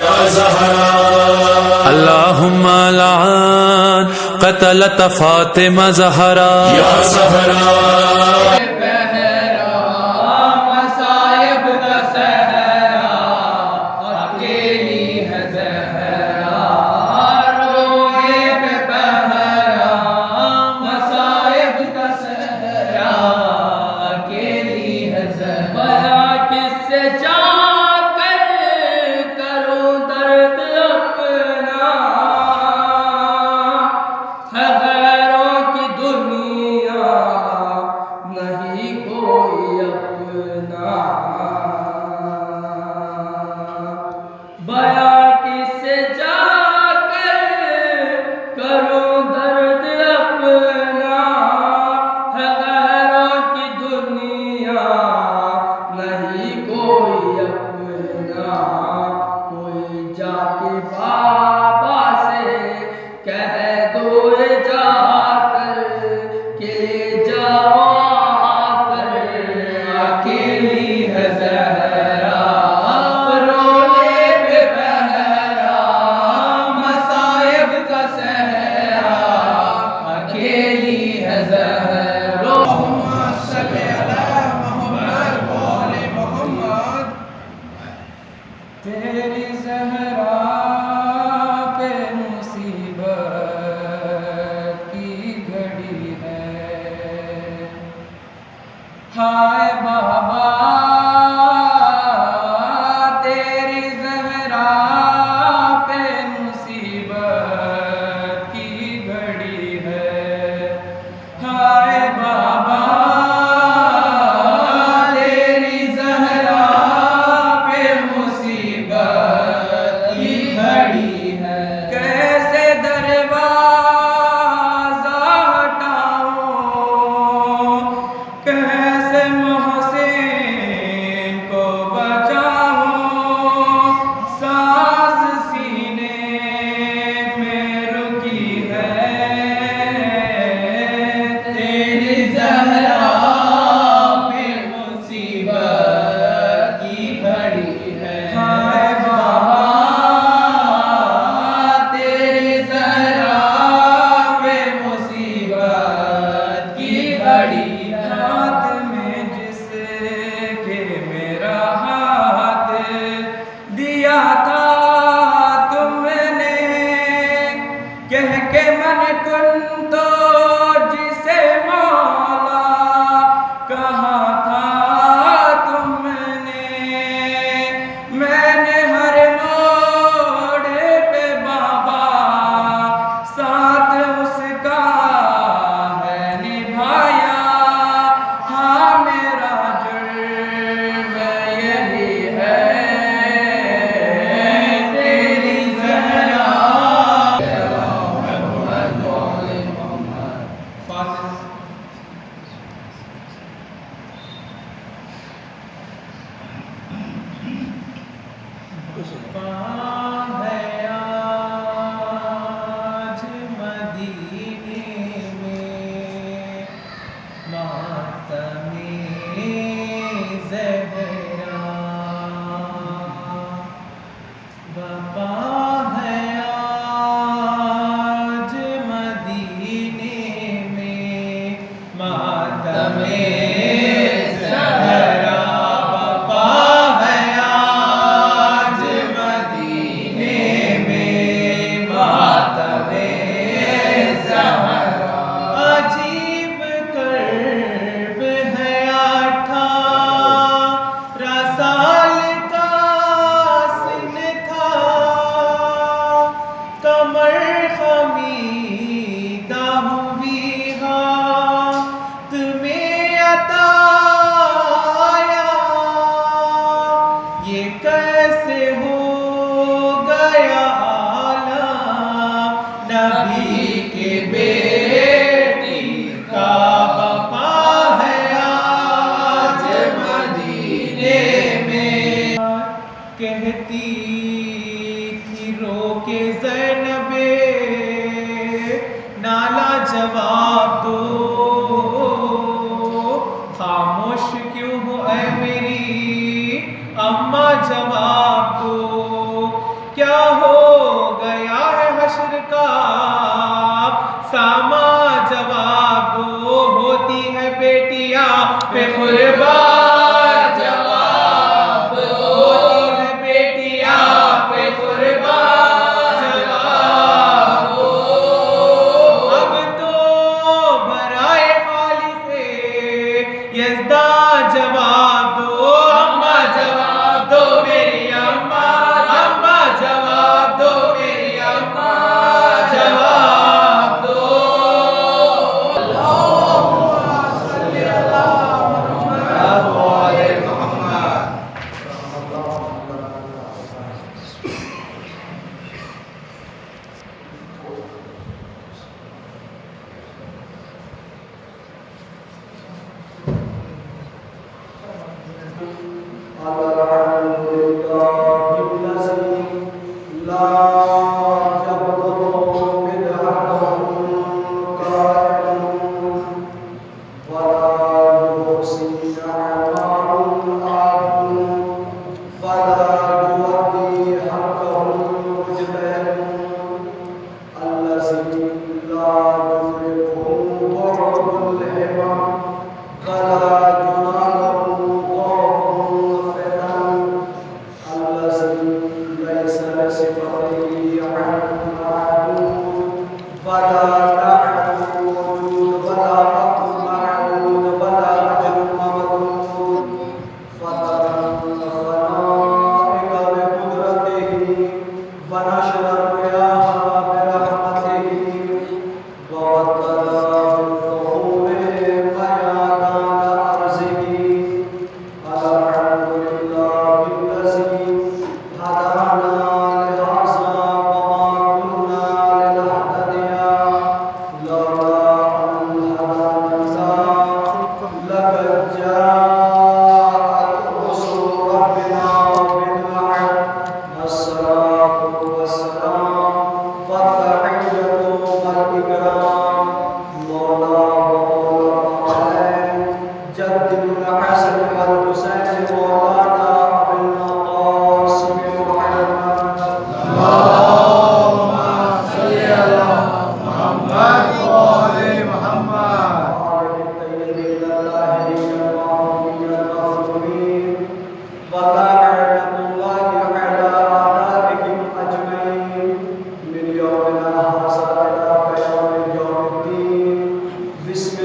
یا زہرا اللہم لعن قتلت فاطمہ زہرا یا زہرا تیری زہرا پہ مصیبت کی گھڑی ہے، ہائے بابا تیری زہرا پہ مصیبت کی گھڑی ہے، ہائے بابا جواب دو، خاموش کیوں ہو اے میری اماں جواب دو، کیا ہو گیا ہے حشر کا ساما جواب دو ہوتی ہے بیٹیاں پہ قربان جواب دو ہوتی ہے بیٹیاں پہ قربان جواب دو اب تو برائے خالق یزداں جواب دو اماں جواب دو میری اماں جواب دو میری اماں جواب دو اللہم صلی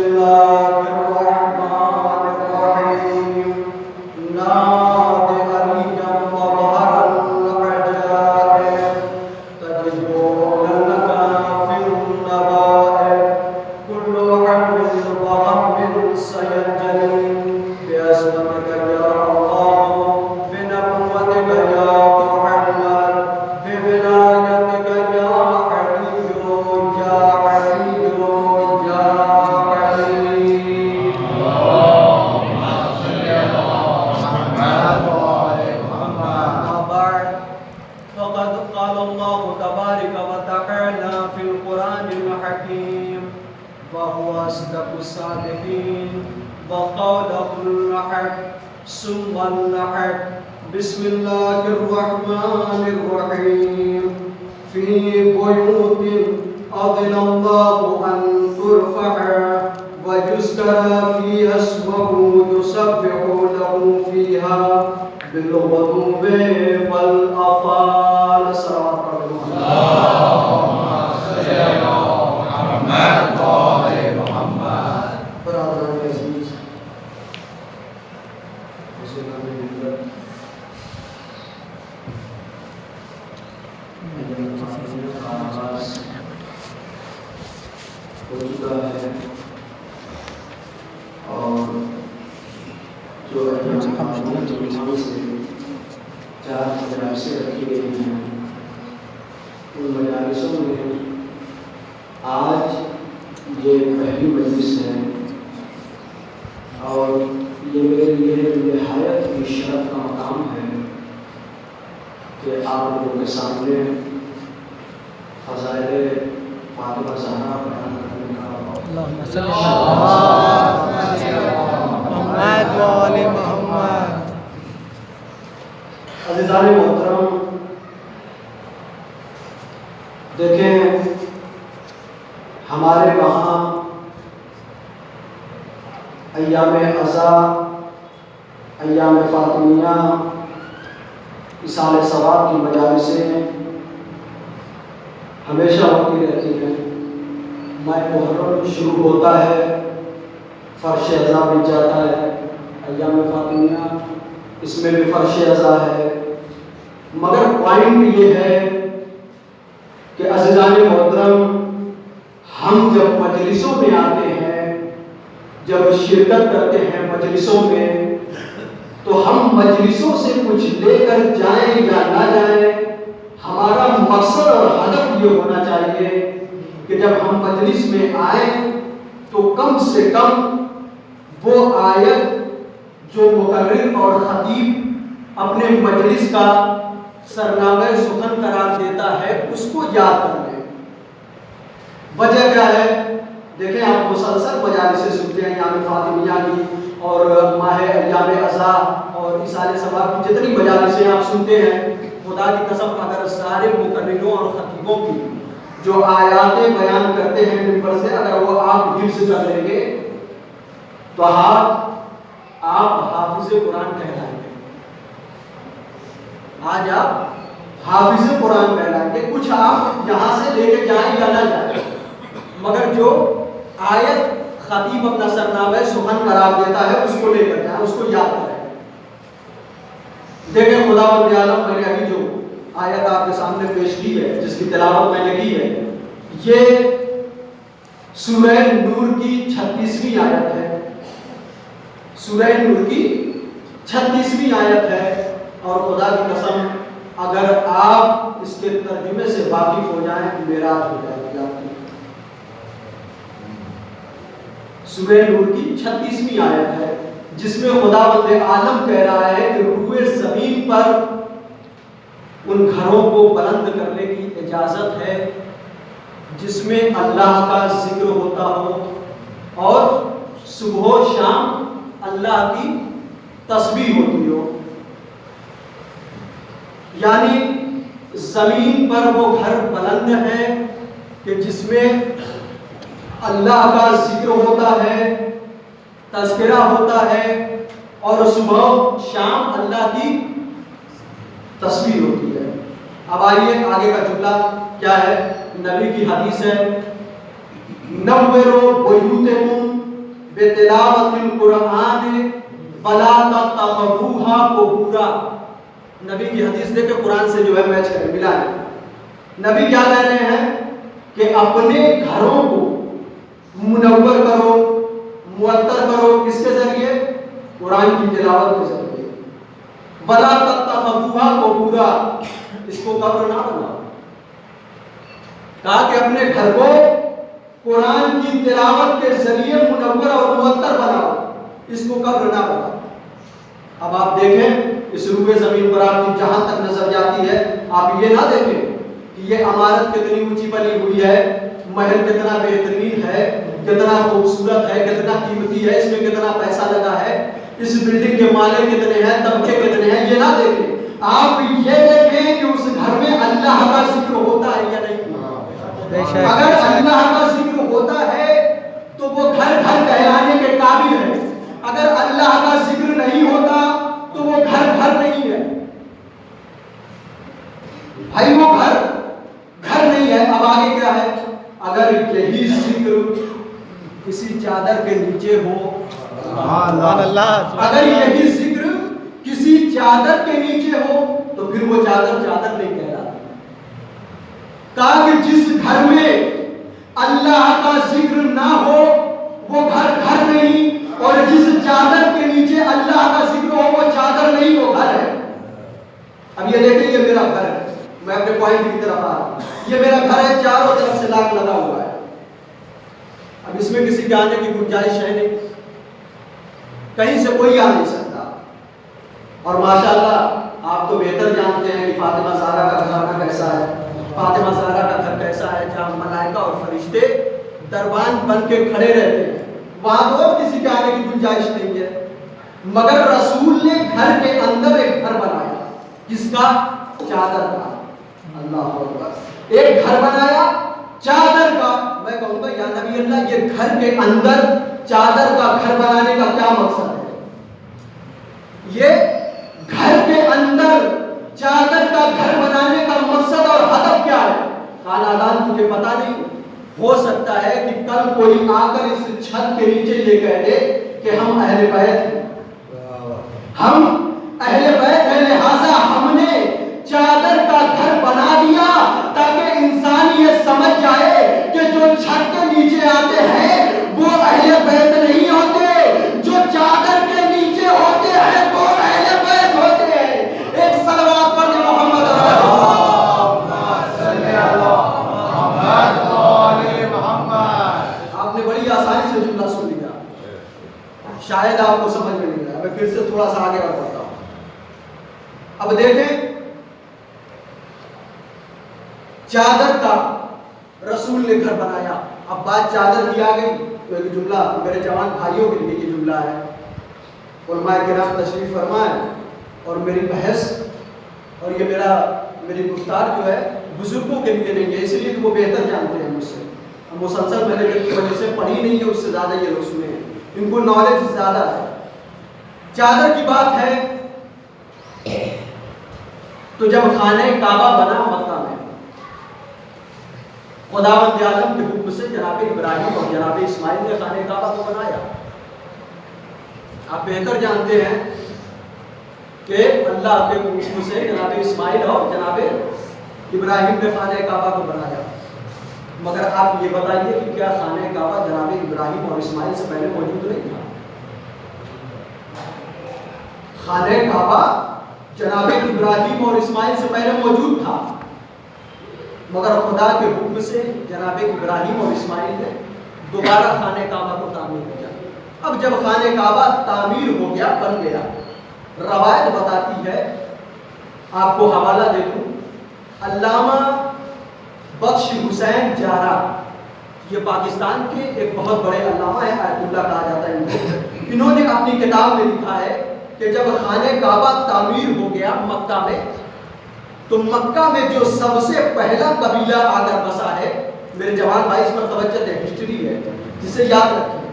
اللہ محمد وعلی محمد بسم اللہ الرحمن الرحیم فی بیوت اذن اللہ ان ترفع ویذکر فیہا اسمہ یسبح لہ فیہا بالغدو والآصال صراط اللہم صلی علی محمد وعلی محمد. برادران عزیز ہو چکا ہے اور جو سے 4 مجالسیں رکھی گئی ہیں ان مجالسوں میں آج یہ پہلی مجلس ہے اور یہ میرے لیے نہایت ہی شرف کا مقام ہے کہ آپ لوگوں کے سامنے فضائل فاطمہ زہرا بیان کرنے کا اللہم صلی محمد وعلی محمد. عزیزان محترم، دیکھیں ہمارے وہاں ایام عزا، ایام فاطمیہ، اصال ثواب کی مجالسیں ہمیشہ ہوتی رہتی ہیں۔ ماہ محرم شروع ہوتا ہے، فرش عزا بن جاتا ہے، ایام فاطمیہ اس میں بھی فرش عزا ہے۔ مگر پوائنٹ یہ ہے کہ عزیزان محترم، ہم جب مجلسوں میں آتے ہیں، جب شرکت کرتے ہیں مجلسوں میں، تو ہم مجلسوں سے کچھ لے کر جائیں یا نہ جائیں، ہمارا مقصد اور ہدف یہ ہونا چاہیے کہ جب ہم مجلس میں آئیں تو کم سے کم وہ آیت جو مقرر اور خطیب اپنے مجلس کا سرنامہ سخن قرار دیتا ہے اس کو یاد کر لیں۔ وجہ کیا ہے؟ دیکھیں آپ مسلسل مجالسیں سنتے ہیں ایام فاطمیہ کی اور ماہ ایام عزا اور اصال ثواب کی جتنی مجالسیں آپ سنتے ہیں، خدا کی قسم اگر سارے مقرروں اور خطیبوں کی جو آیاتیں بیان کرتے ہیں منبر سے اگر وہ آپ حفظ کر لیں گے تو آپ حافظ قرآن کہلائیں گے۔ آج آپ حافظ قرآن کہلائیں گے۔ کچھ آپ یہاں سے لے کے جائیں یا نہ جائیں، مگر جو آیت خطیب اپنا سرنامہ سخن قرار دیتا ہے اس کو لے کر جائیں، اس کو یاد کریں۔ دیکھیں خداوند عالم، میں نے ابھی جو آیت آپ کے سامنے پیش کی ہے، جس کی تلاوت میں نے کی ہے، یہ سورہ نور کی 36ویں آیت ہے۔ سورہ نور کی 36ویں آیت ہے، اور خدا کی قسم اگر آپ اس کے ترجمے سے واقف ہو جائیں تو معراج ہو جائے گی آپ کی۔ سورہ نور کی 36ویں آیت ہے، جس میں خداوند عالم کہہ رہا ہے کہ روئے زمین پر ان گھروں کو بلند کرنے کی اجازت ہے جس میں اللہ کا ذکر ہوتا ہو اور صبح و شام اللہ کی تسبیح ہوتی ہو۔ یعنی زمین پر وہ گھر بلند ہیں کہ جس میں اللہ کا ذکر ہوتا ہے، تذکرہ ہوتا ہے اور صبح و شام اللہ کی تسبیح ہوتی ہے۔ اب آئیے آگے کا جملہ کیا ہے؟ نبی کی حدیث ہے، نوّروا بیوتکم بتلاوت القرآن ولا تتخذوها قبورا۔ نبی کی حدیث دے کے قرآن سے جو ہے میچ کریں، ملا ہے۔ نبی کیا کہہ رہے ہیں کہ اپنے گھروں کو منور کرو، معطر کرو، کس کے ذریعے؟ قرآن کی تلاوت کے ذریعے۔ ولا تتخذوها قبورا، اس کو قبر نہ بناؤ۔ کہا کہ اپنے گھر کو قرآن کی تلاوت کے ذریعے منور اور معطر بناؤ، اس کو قبر نہ بناؤ۔ اب آپ دیکھیں اس روئے زمین پر آپ کی جہاں تک نظر جاتی ہے، آپ یہ نہ دیکھیں کہ یہ عمارت کتنی اونچی بنی ہوئی ہے، محل کتنا بہترین ہے، کتنا خوبصورت ہے، کتنا قیمتی ہے، اس میں کتنا پیسہ لگا ہے، اس بلڈنگ کے مالے کتنے ہیں، طبقے کتنے ہیں، یہ نہ دیکھیں۔ آپ یہ دیکھیں کہ اس گھر میں اللہ کا ذکر ہوتا ہے یا نہیں۔ اگر اللہ کا ذکر ہوتا ہے تو وہ گھر گھر کہلانے کے قابل ہے، اگر اللہ کا ذکر نہیں ہوتا تو وہ گھر گھر نہیں ہے۔ بھائی وہ گھر نہیں ہے۔ اب آگے کیا ہے؟ اگر یہی ذکر کسی چادر کے نیچے ہو، اگر یہی ذکر کسی چادر کے نیچے ہو تو پھر وہ چادر چادر نہیں کہلاتی۔ کہا کہ جس گھر میں اللہ کا ذکر نہ ہو وہ گھر گھر نہیں، اور جس چادر کے نیچے اللہ کا ذکر ہو وہ چادر نہیں، وہ گھر ہے۔ اب یہ دیکھیں یہ میرا گھر ہے، میں اپنے پوائنٹ کی طرف آ رہا ہوں۔ یہ میرا گھر ہے، چاروں طرف سے لاک لگا ہوا ہے۔ اب اس میں کسی کے آنے کی گنجائش ہے نہیں، کہیں سے کوئی آ نہیں سکتا۔ اور ماشاءاللہ آپ تو بہتر جانتے ہیں کہ فاطمہ زہرا کا گھرانہ کیسا ہے، فاطمہ زہرا کا گھر کیسا ہے، جہاں ملائکہ اور فرشتے دربان بن کے کھڑے رہتے ہیں، وہاں تو کسی کے آنے کی گنجائش نہیں ہے۔ مگر رسول نے گھر کے اندر ایک گھر بنایا، جس کا چادر تھا۔ اللہ اکبر۔ ایک گھر بنایا چادر کا. میں کہوں گا یا نبی اللہ یہ گھر کے اندر چادر کا گھر بنانے کا کیا مقصد ہے؟ یہ گھر کے اندر چادر کا گھر بنانے کا مقصد اور ہدف کیا ہے؟ خاندان تجھے پتا نہیں. ہو سکتا ہے کہ کل کوئی آ کر اس چھت کے نیچے یہ کہہ دے کہ ہم اہل بیت ہیں، ہم اہل بیت ہیں، لہذا ہم نے چادر کا گھر بنا دیا تاکہ انسان یہ سمجھ جائے کہ جو چھت کے نیچے آتے ہیں وہ اہل بیت نہیں ہوتے، جو چادر کے نیچے ہوتے ہیں وہ اہل بیت ہوتے ہیں. ایک صلوات پڑھ محمد آپ نے بڑی آسانی سے جملہ سن لیا، شاید آپ کو سمجھ میں نہیں آیا. میں پھر سے تھوڑا سا آگے بڑھتا ہوں. اب دیکھیں چادر کا رسول نے گھر بنایا. اب بات چادر کی آ گئی تو ایک جملہ میرے جوان بھائیوں کے لیے یہ جملہ ہے. علماء کرام تشریف فرمائیں اور میری بحث اور یہ میری گفتار جو ہے بزرگوں کے لیے نہیں ہے، اس لیے کہ وہ بہتر جانتے ہیں مجھ سے. مسلسل میں نے کی وجہ سے پڑھی نہیں ہے، اس سے زیادہ یہ لوگ سنے ہیں، ان کو نالج زیادہ ہے. چادر کی بات ہے تو جب خانہ کعبہ بنا مکہ میں، خداوند عالم کے حکم سے جناب ابراہیم اور جناب اسماعیل نے خانہ کعبہ کو بنایا. آپ بہتر جانتے ہیں کہ اللہ کے حکم سے جناب اسماعیل اور جناب ابراہیم نے خانہ کعبہ کو بنایا. مگر آپ یہ بتائیے کہ کیا خانہ کعبہ جناب ابراہیم اور اسماعیل سے پہلے موجود نہیں تھا؟ خانہ کعبہ جناب ابراہیم اور اسماعیل سے پہلے موجود تھا، مگر خدا کے حکم سے جناب ابراہیم اور اسماعیل نے دوبارہ خانہ کعبہ کو تعمیر کیا. اب جب خانہ کعبہ تعمیر ہو گیا، بن گیا، روایت بتاتی ہے، آپ کو حوالہ دے دوں، علامہ بخش حسین جارا، یہ پاکستان کے ایک بہت بڑے علامہ ہیں، آیت اللہ کہا جاتا ہے. انہوں نے اپنی کتاب میں لکھا ہے کہ جب خانہ کعبہ تعمیر ہو گیا مکہ میں، تو مکہ میں جو سب سے پہلا قبیلہ آ کر بسا ہے، میرے جوان بھائی اس پر توجہ دیں، ہسٹری ہے جسے یاد رکھیں،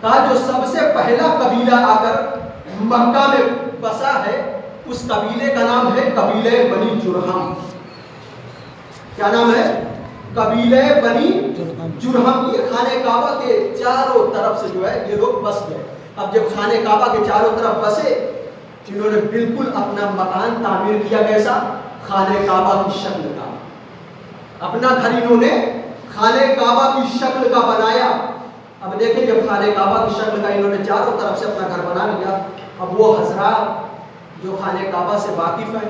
کہا جو سب سے پہلا قبیلہ آ کر مکہ میں بسا ہے اس قبیلے کا نام ہے قبیلہ بنی جرہم. کیا نام ہے؟ قبیلہ بنی جرہم. یہ خانہ کعبہ کے چاروں طرف سے جو ہے یہ لوگ بس گئے. اب جب خانہ کعبہ کے چاروں طرف بسے، انہوں نے بالکل اپنا مکان تعمیر کیا، کیسا؟ خانہ کعبہ کی شکل کا. اپنا گھر انہوں نے خانہ کعبہ کی شکل کا بنایا. اب دیکھیں جب خانہ کعبہ کی شکل کا انہوں نے چاروں طرف سے اپنا گھر بنا لیا، اب وہ حضرات جو خانہ کعبہ سے واقف ہیں،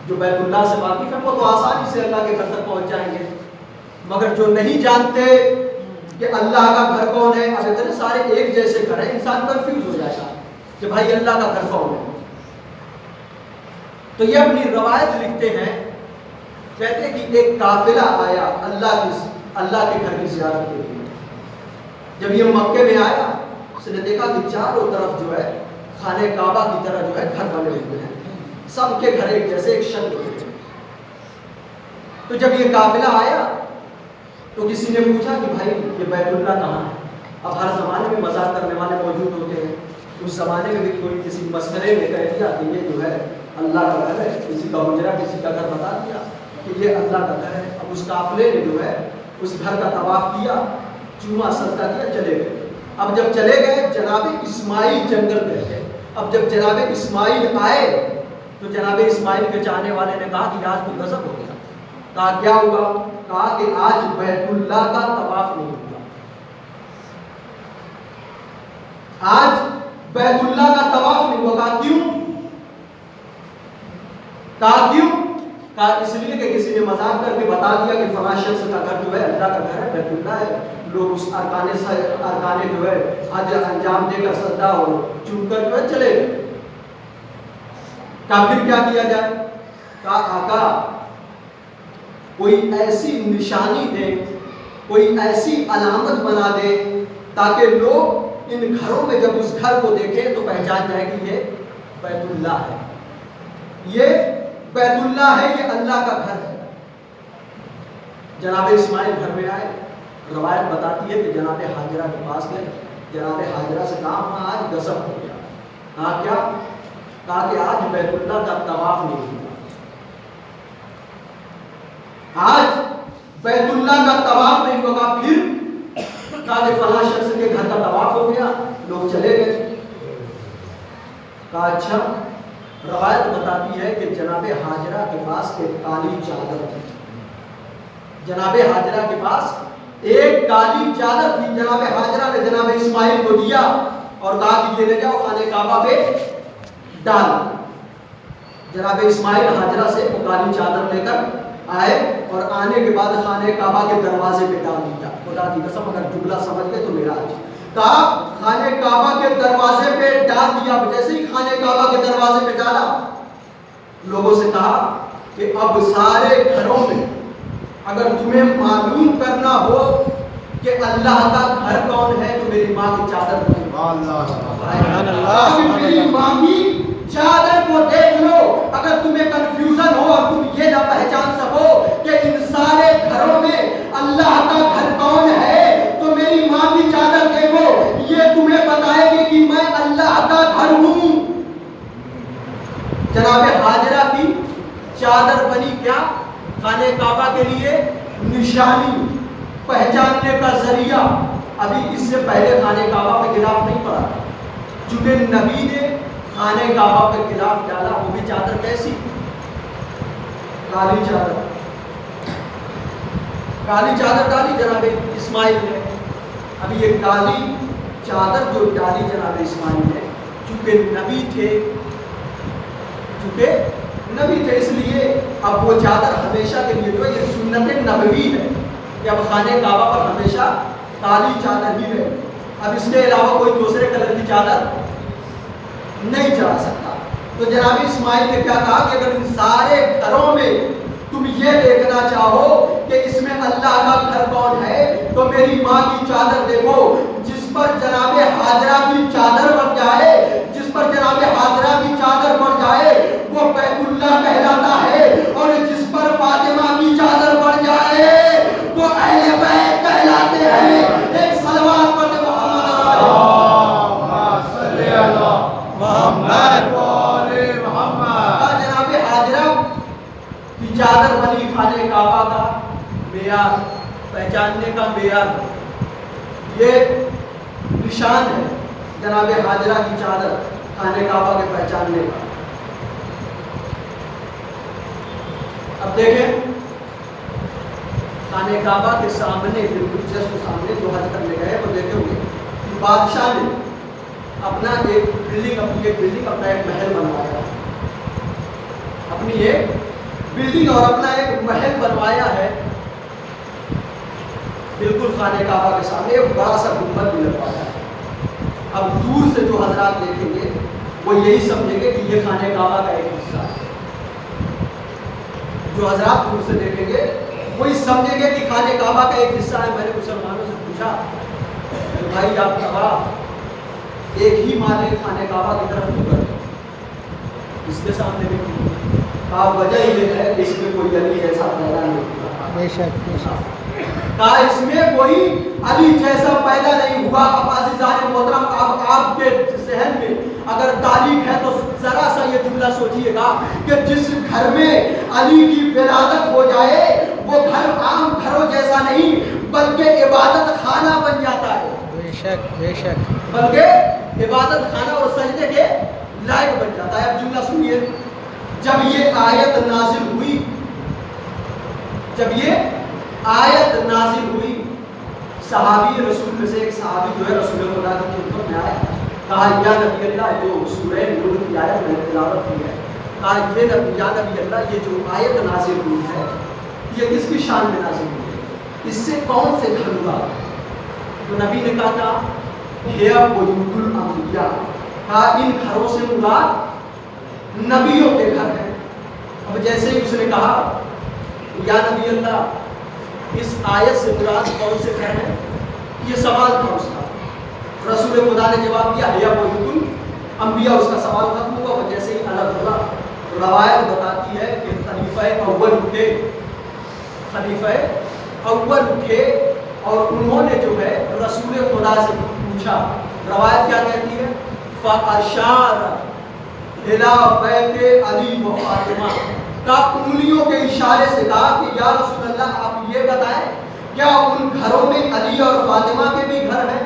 جو بیت اللہ سے واقف ہیں، وہ تو آسانی سے اللہ کے گھر تک پہنچ جائیں گے. مگر جو نہیں جانتے کہ اللہ کا گھر کون ہے، اب اتنے سارے ایک جیسے گھر ہیں، انسان کنفیوز ہو جائے گا کہ بھائی اللہ کا گھر کون ہے. تو یہ اپنی روایت لکھتے ہیں، کہتے ہیں کہ ایک قافلہ آیا اللہ کے گھر کی زیارت کے لیے. جب یہ مکے میں آیا، اس نے دیکھا کہ چاروں طرف جو ہے خانہ کعبہ کی طرح جو ہے گھر بنے ہوئے ہیں، سب کے گھر ایک جیسے، ایک شکل ہوتے ہیں. تو جب یہ قافلہ آیا تو کسی نے پوچھا کہ بھائی یہ بیت اللہ کہاں ہے؟ اب ہر زمانے میں مذاق کرنے والے موجود ہوتے ہیں. اس زمانے میں بھی کوئی کسی مسکرے میں کہہ دیا کہ یہ جو ہے اللہ کا گھر ہے، کسی کا حجرہ، کسی کا گھر بتا دیا کہ یہ اللہ کا گھر ہے. اب اس قافلے نے جو ہے اس گھر کا طواف کیا، چوما سجدہ کیا، چلے گئے. اب جب چلے گئے جناب اسماعیل جنگل میں تھے. اب جب جناب اسماعیل آئے تو جناب اسماعیل کے چاہنے والے نے کہا کہ آج تو غضب ہو گیا. کہا کیا ہوا؟ کہا کہ آج بیت اللہ کا طواف نہیں ہوا، آج بیت اللہ کا طواف نہیں ہوا. کہا کیوں؟ کہا کیوں؟ کہا اس لیے کہ کسی نے مذاق کر کے بتا دیا کہ فلاں شخص کا گھر جو ہے اللہ کا گھر ہے، بیت اللہ ہے. لوگ اس ارکانے جو ہے حج انجام دے کر سجدہ اور چوم کر جو ہے چلے گئے. کہا پھر کیا کیا جائے؟ کہا آقا کوئی ایسی نشانی دے، کوئی ایسی علامت بنا دے تاکہ لوگ ان گھروں میں جب اس گھر کو دیکھیں تو پہچان جائے کہ یہ بیت اللہ ہے، یہ بیت اللہ ہے، یہ اللہ کا گھر ہے. جناب اسماعیل گھر میں آئے، روایت بتاتی ہے کہ جناب حاجرہ کے پاس گئے، جناب حاجرہ سے کہا ہاں آج غضب ہو گیا. کہا کیا؟ کہا کہ آج بیت اللہ کا طواف نہیں ہوا، آج بیت اللہ کا طواف نہیں ہوگا. پھر کہا کہ فلاں شخص کے گھر کا طواف ہو گیا، لوگ چلے گئے. کہا اچھا. روایت بتاتی ہے کہ جناب حاجرہ کے پاس ایک کالی چادر تھی، جناب حاجرہ کے پاس ایک کالی چادر تھی. جناب حاجرہ نے جناب اسماعیل کو دیا اور کہا کہ یہ لے جاؤ خانہ کعبہ پہ ڈال. جناب اسماعیل حاجرہ سے وہ کالی چادر لے کر آئے اور آنے کے بعد خانہ کعبہ کے دروازے پہ ڈال دیا. خدا کی قسم اگر جملہ سمجھ گئے تو میرا آج. کہا خانہ کعبہ کے دروازے پہ ڈال دیا. جیسے ہی خانہ کعبہ کے دروازے پہ ڈالا، لوگوں سے کہا کہ اب سارے گھروں میں اگر تمہیں معلوم کرنا ہو کہ اللہ کا گھر کون ہے تو میری ماں کی چادر کو میری ماں کی چادر کو دیکھ لو. اگر تمہیں کنفیوژن ہو اور تم یہ نہ پہچان سکو کہ ان سارے گھروں میں اللہ کا گھر کون ہے تو میری ماں کی چادر دیکھو، یہ تمہیں بتائے گی کہ میں اللہ کا گھر ہوں. جناب حاجرہ کی چادر بنی کیا؟ خانہ کعبہ کے لیے نشانی، پہچاننے کا ذریعہ. ابھی اس سے پہلے خانہ کعبہ پہ غلاف نہیں پڑا، چونکہ نبی نے خانہ کعبہ پہ غلاف ڈالا. وہ بھی چادر کیسی؟ کالی چادر. کالی چادر ڈالی جناب اسماعیل نے. ابھی یہ کالی چادر جو ڈالی جناب اسماعیل نے، چونکہ نبی تھے اس لیے اب وہ چادر ہمیشہ کے لیے جو ہے یہ سنت نبوی ہے کہ اب خانہ کعبہ پر ہمیشہ کالی چادر ہی ہے. اب اس کے علاوہ کوئی دوسرے کلر کی چادر نہیں چڑھا سکتا. تو جناب اسماعیل نے کیا کہا کہ اگر ان سارے گھروں میں تم یہ دیکھنا چاہو کہ اس میں اللہ کا گھر کون ہے تو میری ماں کی چادر دیکھو. جس پر جناب حاجرہ کی چادر بن جائے، جس پر جناب حاجرہ کی چادر بن جائے وہ بیت اللہ کہلاتا ہے، اور جس پر فاطمہ کی چادر بن جائے وہ اہل بیت کہلاتے ہیں. ایک صلوات پڑھ محمد. جناب حاجرہ کی چادر بنی خانہ کعبہ کا معیار، پہچاننے کا معیار، یہ نشان ہے جناب حاجرہ کی چادر خانہ کعبہ کے پہچاننے کا. اب دیکھیں خانہ کعبہ کے سامنے بالکل جسٹ سامنے جو حج کرنے گئے وہ دیکھیں گے بادشاہ نے اپنا ایک بلڈنگ اپنا ایک محل بنوایا، اپنی ایک بلڈنگ اور اپنا ایک محل بنوایا ہے بالکل خانہ کعبہ کے سامنے. ایک بڑا سا گنبد بھی لگوایا ہے. اب دور سے جو حضرات دیکھیں گے وہ یہی سمجھیں گے کہ یہ خانہ کعبہ کا ایک حصہ ہے. جو حضرات دور سے دیکھیں گے وہی سمجھیں گے کہ خانہ کعبہ کا ایک حصہ ہے. میں نے مسلمانوں سے پوچھا کہ بھائی آپ طواف ایک ہی مالک خانہ کعبہ کی طرف کیوں کرتے ہیں؟ اس کے سامنے دیکھیں آپ وجہ یہ ہے کہ اس میں کوئی علی جیسا پیدا نہیں ہوا. بے شک کہا اس میں کوئی علی جیسا پیدا نہیں ہوا. اب عزیزان محترم آپ کے ذہن میں اگر تاریخ ہے تو ذرا سا یہ جملہ سوچئے گا کہ جس گھر میں علی کی ولادت ہو جائے وہ گھر عام گھروں جیسا نہیں بلکہ عبادت خانہ بن جاتا ہے. بے شک بلکہ عبادت خانہ اور سجدے کے لائق بن جاتا ہے. اب جملہ سنیے. جب یہ آیت نازل ہوئی صحابی رسول میں سے ایک صحابی جو ہے رسول خدا کی خدمت میں آیا. کہا یا نبی اللہ جو سورہ نور کی آیت میں نے تلاوت کی ہے، کہا یہ نبی یا نبی اللہ یہ جو آیت نازل ہوئی ہے یہ کس کی شان میں نازل ہوئی ہے، اس سے کون سے گھر ہوا؟ تو نبی نے کہا تھا ہے بیوت الانبیاء. کہا ان گھروں سے مراد نبیوں کے گھر ہیں. اب جیسے ہی اس نے کہا یا نبی اللہ اس آیت سے مراد کون سے گھر ہیں، یہ سوال تھا اس کا. رسول خدا نے جواب دیا ہے بیوت الانبیاء. اس کا سوال ختم ہوا. اور جیسے ہی الگ ہوا روایت بتاتی ہے کہ خلیفہ اول اٹھے، خلیفہ اول اٹھے اور انہوں نے جو ہے رسول خدا سے پوچھا. روایت کیا کہتی ہے؟ فَأَشَارَ إِلَىٰ بَيْتِ عَلِي وَفَاطِمَہ. انگلیوں کے اشارے سے کہا کہ یا رسول اللہ آپ یہ بتائیں کیا ان گھروں میں علی اور فاطمہ کے بھی گھر ہیں؟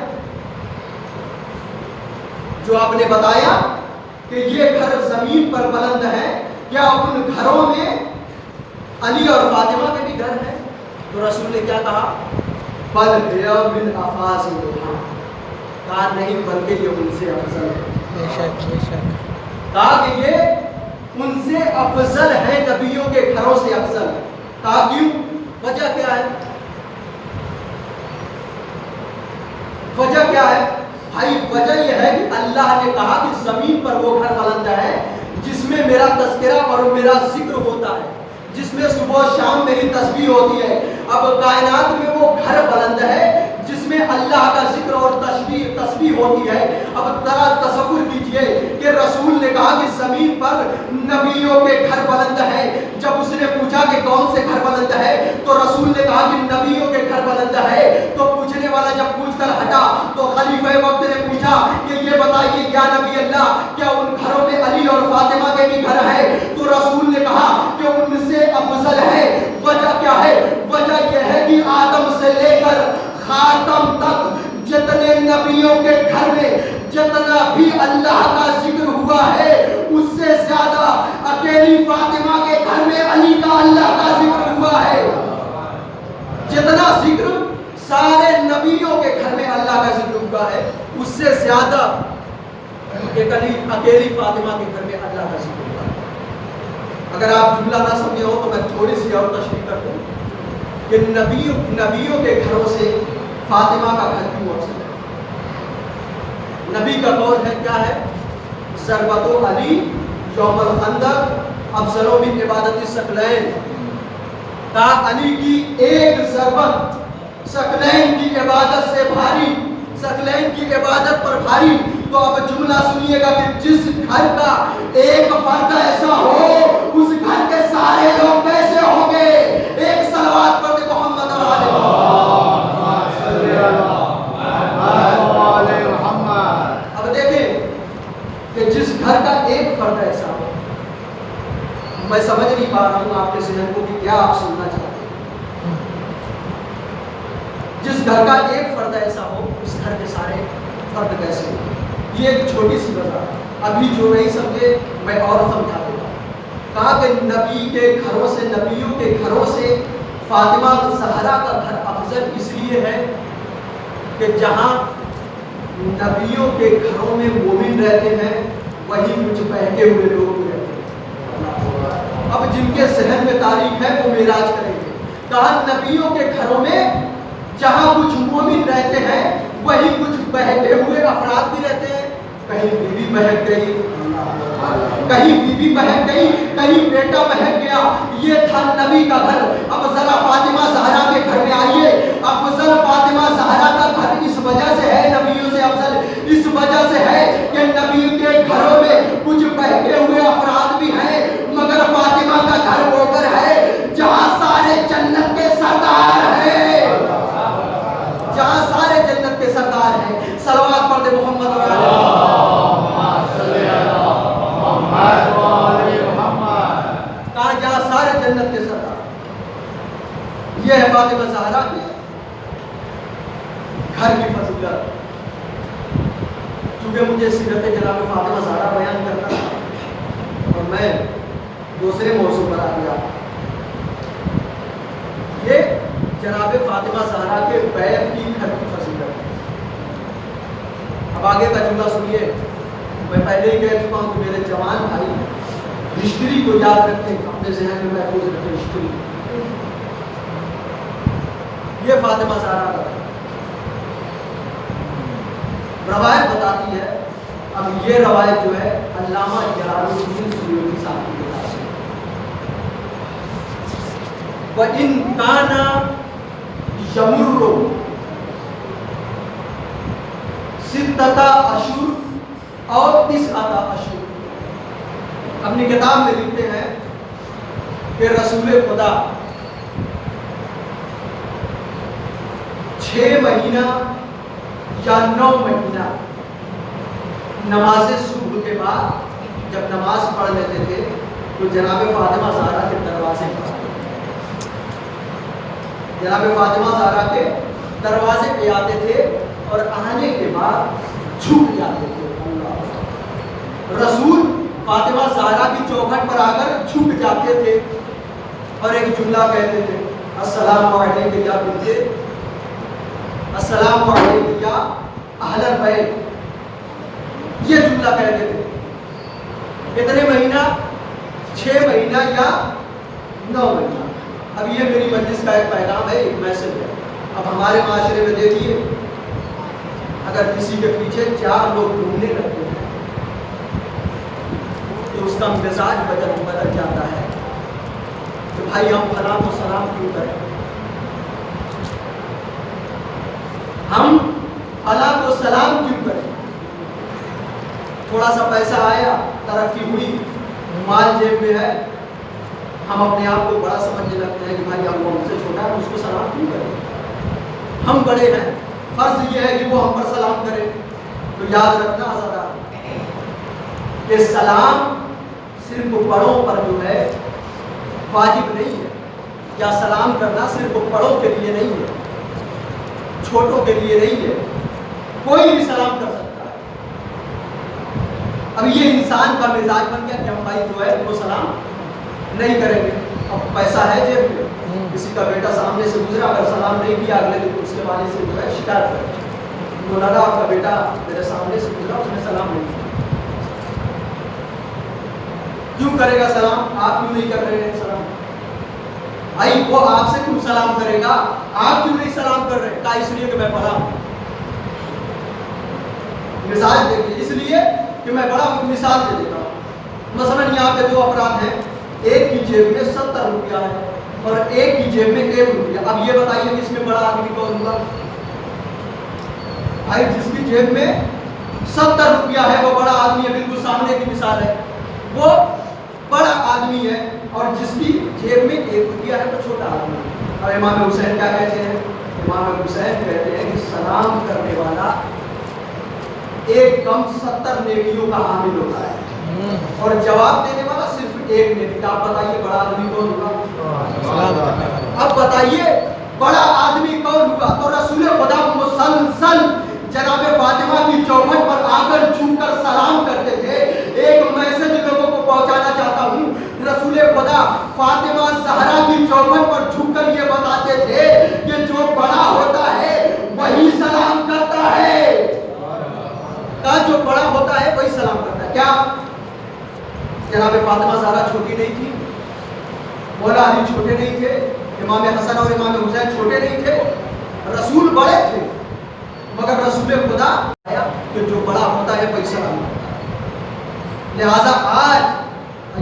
جو آپ نے بتایا کہ یہ گھر زمین پر بلند ہے، کیا ان گھروں میں علی اور فاطمہ کے بھی گھر ہیں؟ تو رسول نے کیا کہا؟ بل هي من افاضلها. کہا نہیں بلکہ یہ ان سے افضل ہے. بے شک بے شک. کہا کہ یہ ان سے افضل ہے، نبیوں کے گھروں سے افضل ہے. کہا کیوں؟ وجہ کیا ہے؟ وجہ کیا ہے بھائی؟ وجہ یہ ہے کہ اللہ نے کہا کہ زمین پر وہ گھر بلند ہے جس میں میرا تذکرہ اور میرا ذکر ہوتا ہے، جس میں صبح و شام میری تسبیح ہوتی ہے. اب کائنات میں وہ گھر بلند ہے جس میں اللہ کا ذکر اور تسبیح ہوتی ہے. اب ذرا تصور کیجئے کہ رسول نے کہا کہ زمین پر نبیوں کے گھر بلند ہے. جب اس نے پوچھا کہ کون سے گھر بلند ہے تو رسول نے کہا کہ نبیوں کے گھر بلند ہے. تو پوچھنے والا جب پوچھ کر ہٹا تو خلیفہ وقت نے پوچھا کہ یہ بتائیے یا نبی اللہ کیا ان گھروں میں علی اور فاطمہ کے بھی گھر ہے؟ تو رسول نے کہا کہ ان سے افضل ہے. وجہ کیا ہے؟ وجہ یہ ہے کہ آدم سے لے کر خاتم تک جتنے نبیوں کے گھر میں جتنا بھی اللہ کا ذکر ہوا ہے اس سے زیادہ اکیلی فاطمہ کے گھر میں علی کا اللہ کا ذکر ہوا ہے. جتنا ذکر سارے نبیوں کے گھر میں اللہ کا ذکر ہوا ہے اس سے زیادہ اکیلی فاطمہ کے گھر میں اللہ کا ذکر ہوا ہے. اگر آپ جملہ نہ سمجھے ہو تو میں تھوڑی سی اور تشریح کر دوں کہ نبیوں کے گھروں سے فاطمہ کا گھر کیوں افضل ہے. نبی کا قول ہے کیا ہے؟ ضربت علی یوم الخندق افضل من عبادت الثقلین. کہا علی کی ایک ضربت ثقلین کی عبادت سے بھاری، ثقلین کی عبادت پر بھاری. تو اب جملہ سنیے گا کہ جس گھر کا ایک فرد ایسا ہو اس گھر کے سارے لوگ کیسے ہوں گے؟ ایک صلوات پڑھ کے محمد اب دیکھیں کہ جس گھر کا ایک فرد ایسا ہو، میں سمجھ نہیں پا رہا ہوں آپ کے ذہن کو کہ کیا آپ سننا چاہتے ہیں. جس گھر کا ایک فرد ایسا ہو اس گھر کے سارے فرد کیسے ہو؟ یہ ایک چھوٹی سی وضاحت، ابھی جو نہیں سمجھے میں اور سمجھا دوں گا. کہا کہ نبی کے گھروں سے، نبیوں کے گھروں سے فاطمہ زہرا کا گھر افضل اس لیے ہے کہ جہاں نبیوں کے گھروں میں مومن رہتے ہیں وہی کچھ بہکے ہوئے لوگ بھی رہتے ہیں. اب جن کے ذہن میں تاریخ ہے وہ معراج کریں گے. کہا نبیوں کے گھروں میں جہاں کچھ مومن رہتے ہیں وہی کچھ بہکے ہوئے افراد بھی رہتے ہیں. کہیں بیوی بہک گئی، کہیں بیوی بہک گئی، کہیں بیٹا بہک گیا. یہ تھا نبی کا گھر. اب ذرا فاطمہ زہرا کے گھر میں آئیے. افضل فاطمہ زہرا کا گھر اس وجہ سے ہے نبیوں سے افضل، اس وجہ سے ہے کہ نبی کے گھروں میں کچھ بہکے ہوئے افراد بھی ہیں مگر فاطمہ کا گھر وہ گھر ہے جہاں سارے جنت کے سردار ہیں، جہاں سارے جنت کے سردار ہیں. صلوات پڑھ دے محمد کہاں جہاں سارے جنت کے سردار. یہ ہے فاطمہ زہرا کے گھر کی فضیلت. چونکہ مجھے سیرت جناب فاطمہ زہرا بیان کرنا تھا اور میں دوسرے موضوع پر آ گیا. یہ جناب فاطمہ زہرا کے بیت کی گھر کی فضیلت. اب آگے کا جملہ سنیے. میں پہلے ہی کہہ چکا ہوں کہ میرے جوان بھائی ہسٹری کو یاد رکھیں، اپنے ذہن میں محفوظ رکھیں ہسٹری. یہ فاطمہ زہرا کا روایت بتاتی ہے. اب یہ روایت جو ہے علامہ جلال الدین سیوطی صاحب کی کتاب سے. وَإِن كَانَ يَمُرُّ سِتَّةَ أَشْهُرَ اور 9 أَشْهُرَ. اپنی کتاب میں لکھتے ہیں کہ رسول خدا 6 مہینہ یا 9 مہینہ نماز صبح کے بعد جب نماز پڑھ لیتے تھے تو جناب فاطمہ زہرا کے دروازے پر جناب فاطمہ زہرا کے دروازے پہ آتے تھے اور آنے کے بعد جھک جاتے تھے. رسول فاطمہ زہرا کی چوکھٹ پر آ کر جھک جاتے تھے اور ایک جملہ کہتے تھے السلام علیکم یا بنتے السلام علیکم یا اہل البیت. یہ جملہ کہتے تھے. کتنے مہینہ؟ 6 مہینہ یا 9 مہینہ. اب یہ میری مجلس کا ایک پیغام ہے, ایک میسج ہے. اب ہمارے معاشرے میں دیکھیے اگر کسی کے پیچھے 4 لوگ گھومنے لگتے ہیں تو اس کا مزاج بدل جاتا ہے کہ بھائی ہم فلاں کو سلام کیوں کریں, ہم فلاں کو سلام کیوں کریں. تھوڑا سا پیسہ آیا, ترقی ہوئی, مال جیب میں ہے, ہم اپنے آپ کو بڑا سمجھنے لگتے ہیں کہ بھائی ہم سے چھوٹا ہے, اس کو سلام کیوں کریں, ہم بڑے ہیں, فرض یہ ہے کہ وہ ہم پر سلام کرے. تو یاد رکھنا آزادار کہ سلام صرف بڑوں پر جو ہے واجب نہیں ہے, یا سلام کرنا صرف بڑوں کے لیے نہیں ہے, چھوٹوں کے لیے نہیں ہے, کوئی بھی سلام کر سکتا ہے. اب یہ انسان کا مزاج بن گیا کہ ہم بھائی جو ہے وہ سلام نہیں کریں گے. اب پیسہ ہے جیب میں, کسی کا بیٹا سامنے سے گزرا, اگر سلام نہیں کیا اگلے دن اس کے والد سے جو ہے شکایت کرے, مولانا آپ کا بیٹا میرے سامنے سے گزرا, اس نے سلام نہیں کیا. کیوں کرے گا سلام؟ آپ کیوں نہیں کر رہے ہیں سلام؟ بھائی وہ آپ سے کیوں سلام کرے گا, آپ کیوں نہیں سلام کر رہے؟ کہا اس لیے کہ میں بڑا ہوں. مثال دیکھیے, اس لیے کہ میں بڑا ہوں. مثال دے دیتا ہوں. مثلا یہاں پہ 2 افراد ہیں, ایک کی جیب میں 70 روپیہ ہے اور ایک کی جیب میں 1 روپیہ. اب یہ بتائیے کہ اس میں بڑا آدمی کون ہوگا؟ بھائی جس کی جیب میں 70 روپیہ ہے وہ بڑا آدمی ہے, بالکل سامنے کی مثال ہے, وہ بڑا آدمی ہے. اور جس کی جیب میں 1 روپیہ ہے وہ چھوٹا آدمی ہے. اور امام حسین کیا کہتے ہیں؟ امام حسین کہتے ہیں کہ سلام کرنے والا ایک کم 70 نیکیوں کا حامل ہوتا ہے اور جواب دینے والا صرف 1 نیکی. آپ بتائیے بڑا آدمی کون ہوگا؟ اب بتائیے بڑا آدمی کون ہوگا؟ تو رسول خدا مسلسل جناب فاطمہ کی چوکھٹ پر آ کر جھک کر سلام کرتے تھے. ایک میسج لوگوں کو پہنچانا چاہتا ہوں. رسول خدا فاطمہ زہرا کی چوکھٹ پر جھک کر یہ بتاتے تھے کہ جو بڑا ہوتا ہے وہی سلام کرتا ہے. کا جو بڑا ہوتا ہے وہی سلام کرتا ہے. کیا جناب فاطمہ زہرا چھوٹی نہیں تھی؟ مولا علی چھوٹے نہیں تھے؟ امام حسن اور امام حسین چھوٹے نہیں تھے؟ رسول بڑے تھے, مگر رسول خدا آیا کہ جو بڑا ہوتا ہے وہی سلام کرتا ہے. لہذا آج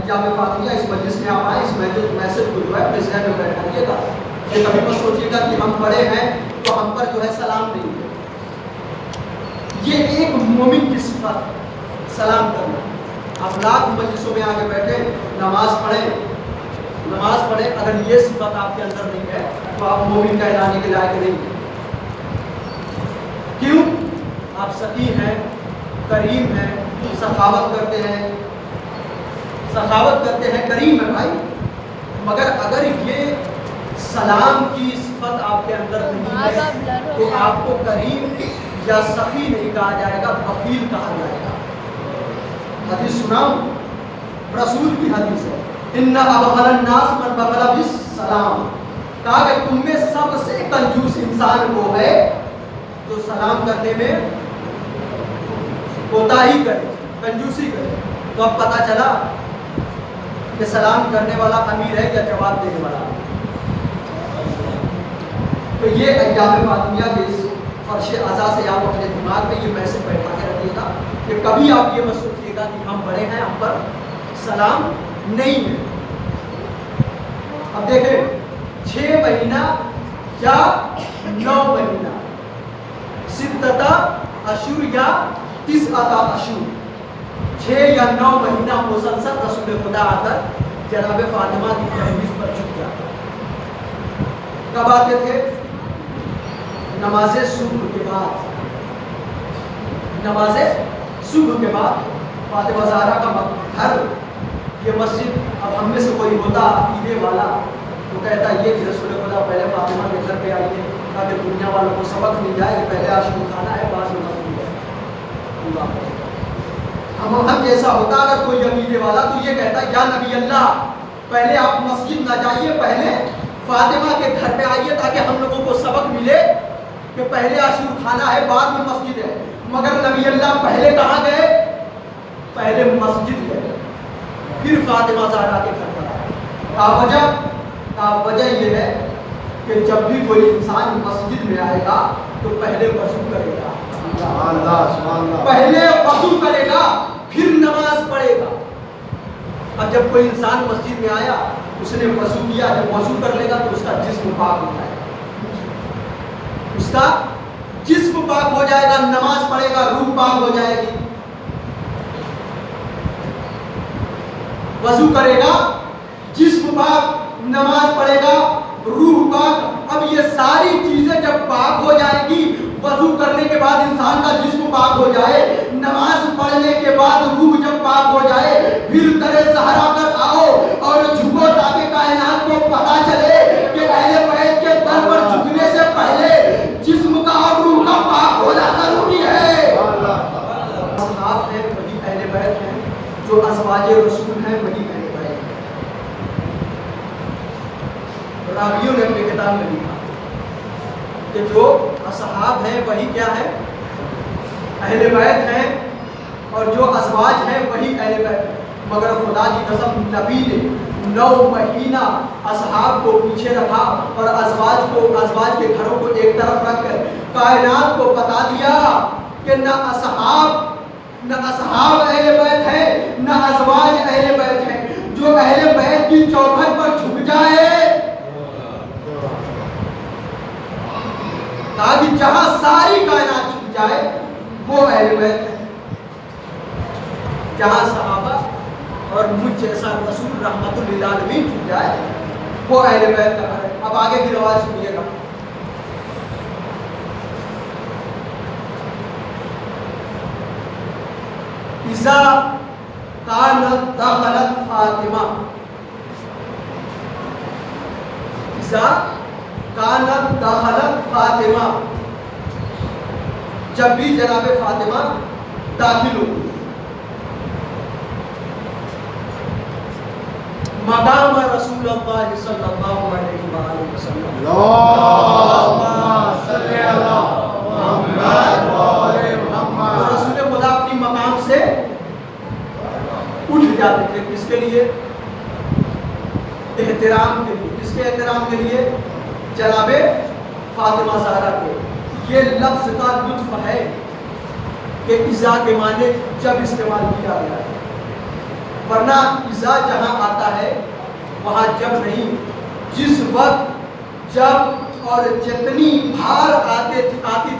ایام فاطمیہ اس مجلس میں آپ آئے, اس میسج کو جو ہے اپنے ذہن میں بیٹھائیے گا. یہ کبھی مت سوچیے گا کہ ہم بڑے ہیں تو ہم پر جو ہے سلام نہیں ہے. یہ ایک مومن کی صفت سلام کرنا. آپ لاکھ مجلسوں میں آگے بیٹھے نماز پڑھیں, اگر یہ صفت آپ کے اندر نہیں ہے تو آپ مومن کہلانے کے لائق نہیں ہیں. کیوں؟ آپ سخی ہیں, کریم ہیں, سخاوت کرتے ہیں, کریم ہے بھائی. مگر اگر یہ سلام کی صفت آپ کے اندر نہیں ہے تو آپ کو کریم یا سخی نہیں کہا جائے گا, بخیل کہا جائے گا. حدیث سناؤں, رسول کی حدیث ہے, ان ابخل الناس من بخل بالسلام. کہا کہ تم میں سب سے کنجوس انسان وہ ہے جو سلام کرنے میں کوتاہی کرے, کنجوسی کرے. تو اب پتا چلا کہ سلام کرنے والا امیر ہے یا جواب دینے والا. تو یہ ایام فاطمیہ کے اس فرش عزا سے آپ اپنے دماغ میں یہ میسج بیٹھا کے رکھیے گا کہ کبھی آپ یہ مت سوچیے گا کہ ہم بڑے ہیں, ہم پر سلام نہیں ہے. اب دیکھیں 6 مہینہ یا 9 مہینہ, 6 اشہر یا 9 اشہر, 6 یا 9 مہینہ مسلسل رسول خدا آ کر جناب فاطمہ کی تحریر پر جھک جاتا. کب آتے تھے؟ نماز صبح کے بعد فاطمہ زہرا کا گھر یہ مسجد، اب ہم میں سے کوئی ہوتا عقیدے والا تو کہتا یہ کہ رسول خدا پہلے فاطمہ کے گھر پہ آئیے تاکہ دنیا والوں کو سبق مل جائے کہ پہلے عاشق کھانا ہے بعد میں مسجد ہے۔ ہم جیسا ہوتا اگر کوئی عقیدے والا تو یہ کہتا یا نبی اللہ پہلے آپ مسجد نہ جائیے، پہلے فاطمہ کے گھر پہ آئیے تاکہ ہم لوگوں کو سبق ملے کہ پہلے عاشق کھانا ہے بعد میں مسجد ہے۔ مگر نبی اللہ پہلے کہاں گئے؟ پہلے مسجد گئے، پھر فاطمہ زہرا کے گھر پر آئے۔ وجہ یہ ہے کہ جب بھی کوئی انسان مسجد میں آئے گا تو پہلے وضو کرے گا، پہلے وضو کرے گا پھر نماز پڑھے گا۔ اب جب کوئی انسان مسجد میں آیا اس نے وضو کیا، جب وضو کر لے گا تو اس کا جسم پاک ہو جائے گا، اس کا جسم پاک ہو جائے گا، نماز پڑھے گا روح پاک ہو جائے گی۔ وضو کرے گا جسم پاک، نماز پڑھے گا روح پاک۔ اب یہ ساری چیزیں جب پاک ہو جائے گی، وضو کرنے کے بعد انسان کا جسم پاک ہو جائے، نماز پڑھنے کے بعد روح جب پاک ہو جائے، پھر در زہرا پر آؤ اور جھکو تاکہ کائنات کو پتہ چلے کہ اہل بیت کے در پر جھکنے سے پہلے جسم کا اور روح کا پاک ہونا ضروری ہے۔ صحابہ ہیں وہی اہل بیت ہیں، جو ازواج رسول ہیں وہی اہل بیت ہیں۔ راویوں نے اپنے کتاب میں لکھا کہ جو اصحاب ہیں وہی کیا ہے؟ اہل بیت ہیں، اور جو ازواج ہیں وہی اہل بیت ہیں۔ مگر خدا کی قسم نبی نے 9 مہینہ اصحاب کو پیچھے رکھا اور ازواج کے گھروں کو ایک طرف رکھ کر کائنات کو بتا دیا کہ نہ اصحاب اہل بیت ہیں نہ ازواج اہل بیت ہیں۔ جو اہل بیت کی چوکھٹ پر جھک جائے تاکہ جہاں ساری کائنات جھک جائے وہ اہل بیت ہے۔ جہاں صحابہ اور مجھ جیسا رسول رحمت للعالمین جھک جائے وہ اہل بیت کا گھر ہے۔ اب آگے کی روایت سنیے گا۔ اذا کانت دخلت فاطمہ، اذا کانت دخلت فاطمہ، جب بھی جناب فاطمہ داخل ہوئی، مقام رسول اللہ صلی اللہ علیہ وآلہ وسلم، رسول خدا اپنی مقام سے اٹھ جاتے تھے۔ کس کے لیے؟ احترام کے لیے۔ کس کے احترام کے لیے؟ جناب فاطمہ زہرا کے۔ یہ لفظ کا لطف ہے کہ اذا کے معنی جب استعمال کیا گیا ہے، ورنہ اذا جہاں آتا ہے وہاں جب نہیں۔ جس وقت جب اور جتنی بار آتی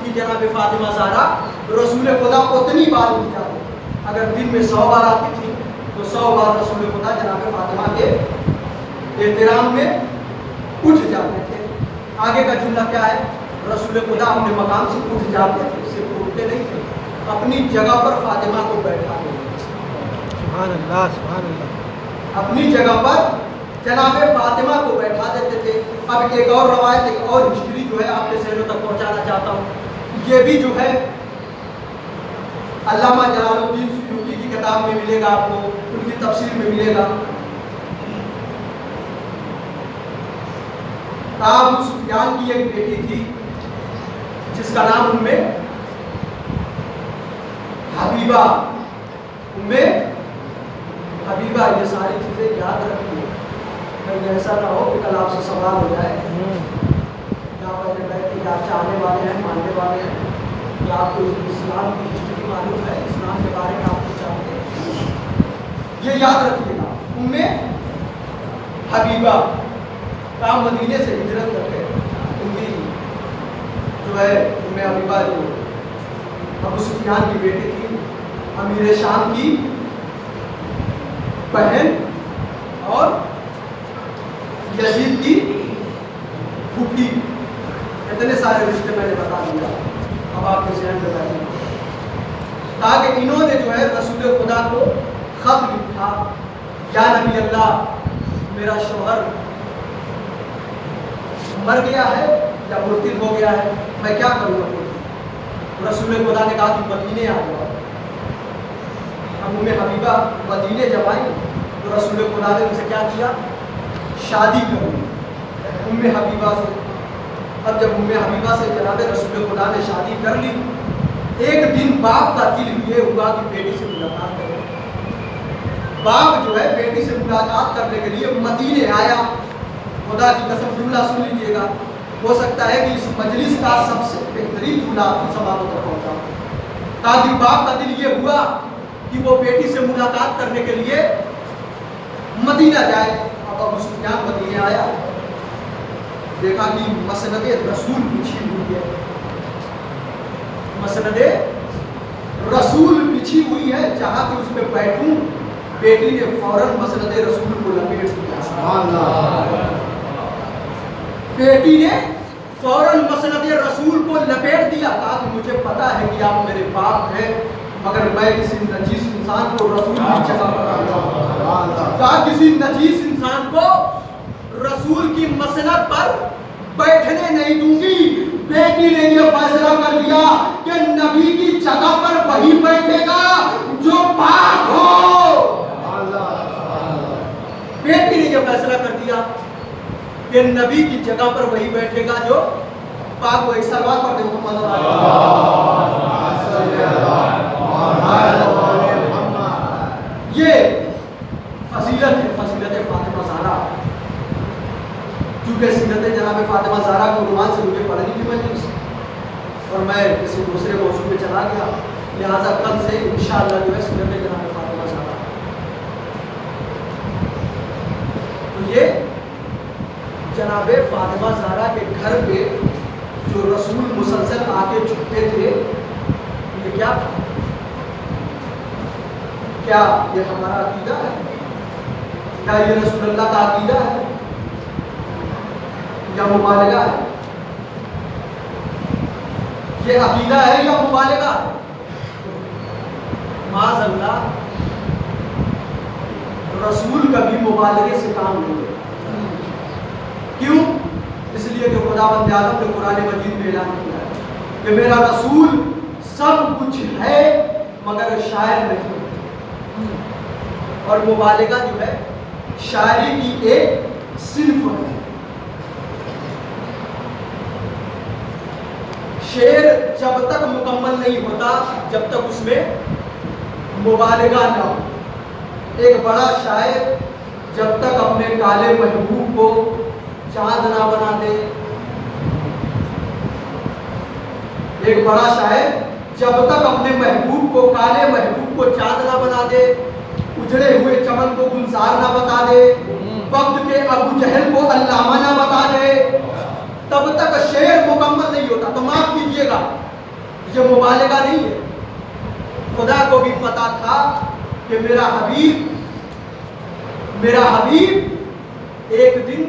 تھی جناب فاطمہ زہرا، رسول خدا اتنی بار اٹھ جاتے تھے۔ اگر دن میں 100 بار آتی تھی تو 100 بار رسول خدا جناب فاطمہ کے احترام میں اٹھ جاتے تھے۔ آگے کا جملہ کیا ہے؟ رسول خدا اپنے مقام سے اٹھ جاتے تھے، صرف اٹھتے نہیں تھے، اپنی جگہ پر فاطمہ کو بیٹھا دے۔ سبحان اللہ سبحان اللہ۔ اپنی جگہ پر جناب فاطمہ کو بیٹھا دیتے تھے۔ اب ایک اور روایت، ایک اور ہسٹری جو ہے آپ کے ذہنوں تک پہنچانا چاہتا ہوں۔ یہ بھی جو ہے علامہ جلال الدین سیوطی کی کتاب میں ملے گا، آپ کو ان کی تفسیر میں ملے گا۔ ابو سفیان کی ایک بیٹی تھی جس کا نام ام حبیبہ، ام حبیبہ۔ یہ ساری چیزیں یاد رکھیے، کہیں ایسا نہ ہو کہ کل آپ سے سوال ہو جائے یا پہلے بیٹھ کے آپ چاہنے والے ہیں، ماننے والے ہیں، یا آپ کو اسلام کی ہسٹری معلوم ہے، اسلام کے بارے میں آپ کو چاہتے ہیں۔ یہ یاد رکھیے گا، ام حبیبہ کام مدینے سے ہجرت کر کے ان کی جو ہے ام حبیبہ جو ابو سفیان کی بیٹی تھی، امیر شام کی بہن اور یزید کی پھوپھی، اتنے سارے رشتے میں نے بتا دیا، اب آپ کے ذہن میں بیٹھے تاکہ انہوں نے جو ہے رسول خدا کو خط لکھا، یا نبی اللہ میرا شوہر مر گیا ہے یا مرتد ہو گیا ہے، میں کیا کروں گا؟ رسول خدا نے کہا کہ مدینے آ جاؤ۔ اب ام حبیبہ مدینے جب آئی تو رسول خدا نے ان سے کیا کیا؟ شادی کروں ام حبیبہ سے۔ اب جب ام حبیبہ سے جناب رسول خدا نے شادی کر لی، ایک دن باپ کا دل یہ ہوا کہ بیٹی سے ملاقات کرے۔ باپ جو ہے بیٹی سے ملاقات کرنے کے لیے مدینے آیا۔ خدا کی قسم جملہ سن لیجیے گا، ہو سکتا ہے کہ اس مجلس کا سب سے بہترین جملہ آپ کی سماعتوں تک پہنچا، تاکہ باپ کا دل یہ ہوا کہ وہ بیٹی سے ملاقات کرنے کے لیے مدینہ جائے۔ اب ابو سفیان مدینے آیا، دیکھا کہ مسند رسول بچھی ہوئی ہے، مسند رسول بچھی ہوئی ہے، جہاں کہ اس پہ بیٹھوں بیٹی نے فوراً مسند رسول کو لپیٹ دیا۔ بیٹی نے فوراً مسند رسول کو لپیٹ دیا، کہا کہ مجھے پتا ہے کہ آپ میرے باپ ہیں، مگر میں کسی نجیس انسان کو رسول کی جگہ پر کہا کسی نجیس انسان کو رسول کی مسند پر بیٹھنے نہیں دوں گی۔ بیٹی نے یہ فیصلہ کر دیا کہ نبی کی جگہ پر وہی بیٹھے گا جو پاک ہو۔ بیٹی نے یہ فیصلہ کر دیا کہ نبی کی جگہ پر وہی بیٹھے گا جو پاک ہو۔ ایک سلوات پڑھتے ہیں محمد یہ فضیلت ہے، فضیلت فاطمہ زہرا۔ چونکہ سیرت جناب فاطمہ زہرا کو عنوان سے مجھے پڑھنی تھی مجلس، اور میں کسی دوسرے موضوع میں چلا گیا، لہٰذا کل سے انشاءاللہ جو ہے سیرت جناب فاطمہ زہرا۔ تو یہ جناب فاطمہ زہرا کے گھر پہ جو رسول مسلسل آ کے چھپتے تھے، یہ کیا تھا؟ کیا یہ ہمارا عقیدہ ہے؟ کیا یہ رسول اللہ کا عقیدہ ہے یا مبالغہ ہے؟ یہ عقیدہ ہے یا مبالغہ ہے؟ معاذ اللہ، رسول کبھی مبالغے سے کام نہیں لیتا۔ کیوں؟ اس لیے کہ خداوند عالم نے قرآن مجید میں اعلان کیا ہے کہ میرا رسول سب کچھ ہے مگر شاعر نہیں، اور مبالغہ جو ہے شاعری کی ایک صنف ہے۔ شعر جب تک مکمل نہیں ہوتا جب تک اس میں مبالغہ نہ ہو۔ ایک بڑا شاعر جب تک اپنے کالے محبوب کو چاند نہ بنا دے، ایک بڑا شاعر جب تک اپنے محبوب کو، کالے محبوب کو چاند نہ بنا دے، اجڑے ہوئے چمن کو گلزار نہ بتا دے، وقت کے ابو جہل کو علامہ نہ بتا دے، تب تک شعر مکمل نہیں ہوتا۔ تو معاف کیجیے گا، یہ مبالغہ نہیں ہے۔ خدا کو بھی پتا تھا کہ میرا حبیب ایک دن